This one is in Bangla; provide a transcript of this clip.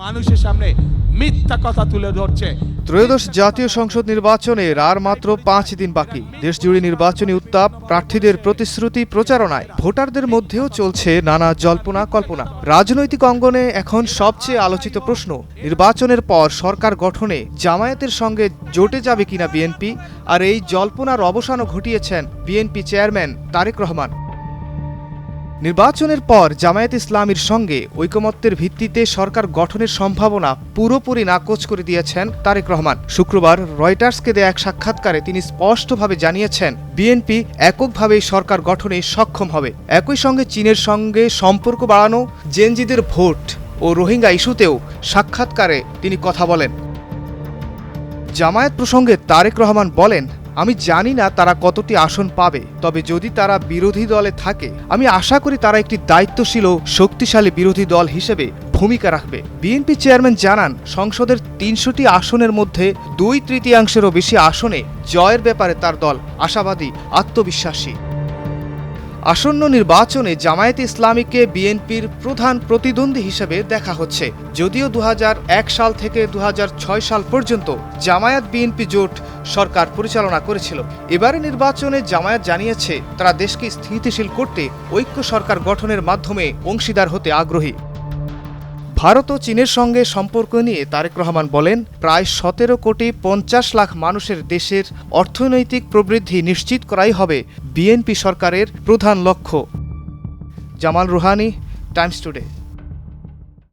মানুষের সামনে মিথ্যা কথা তুলে ধরছে। ত্রয়োদশ জাতীয় সংসদ নির্বাচনের আর মাত্র 5 দিন বাকি। দেশজুড়ে নির্বাচনী উত্তাপ, প্রার্থীদের প্রতিশ্রুতি প্রচারণায় ভোটারদের মধ্যেও চলছে নানা জল্পনা কল্পনা। রাজনৈতিক অঙ্গনে এখন সবচেয়ে আলোচিত প্রশ্ন, নির্বাচনের পর সরকার গঠনে জামায়াতের সঙ্গে জোটে যাবে কিনা বিএনপি। আর এই জল্পনার অবসানও ঘটিয়েছেন বিএনপি চেয়ারম্যান তারেক রহমান। নির্বাচনের পর জামায়াত ইসলামীর সঙ্গে ঐকমত্যের ভিত্তিতে সরকার গঠনের সম্ভাবনা পুরোপুরি নাকচ করে দিয়েছেন তারেক রহমান। শুক্রবার রয়টার্সকে দেয়া এক সাক্ষাৎকারে তিনি স্পষ্টভাবে জানিয়েছেন, বিএনপি এককভাবেই সরকার গঠনে সক্ষম হবে। একই সঙ্গে চীনের সঙ্গে সম্পর্ক বাড়ানো, জেনজিদের ভোট ও রোহিঙ্গা ইস্যুতেও সাক্ষাৎকারে তিনি কথা বলেন। জামায়াত প্রসঙ্গে তারেক রহমান বলেন, আমি জানি না তারা কতটি আসন পাবে, তবে যদি তারা বিরোধী দলে থাকে আমি আশা করি তারা একটি দায়িত্বশীল ও শক্তিশালী বিরোধী দল হিসেবে ভূমিকা রাখবে। বিএনপি চেয়ারম্যান জানান, সংসদের ৩০০টি আসনের মধ্যে ২/৩ বেশি আসনে জয়ের ব্যাপারে তার দল আশাবাদী, আত্মবিশ্বাসী। আসন্ন নির্বাচনে জামায়াতে ইসলামীকে বিএনপির প্রধান প্রতিদ্বন্দ্বী হিসেবে দেখা হচ্ছে। যদিও ২০০১ সাল থেকে ২০০৬ সাল পর্যন্ত জামায়াত বিএনপি জোট সরকার পরিচালনা করেছিল। এবারে নির্বাচনে জামায়াত জানিয়েছে তারা দেশকে স্থিতিশীল করতে ঐক্য সরকার গঠনের মাধ্যমে অংশীদার হতে আগ্রহী। ভারত ও চীনের সঙ্গে সম্পর্ক নিয়ে তারেক রহমান বলেন, প্রায় ১৭,৫০,০০,০০০ মানুষের দেশের অর্থনৈতিক প্রবৃদ্ধি নিশ্চিত করাই হবে বিএনপি সরকারের প্রধান লক্ষ্য। Jamal Rouhani, Times today.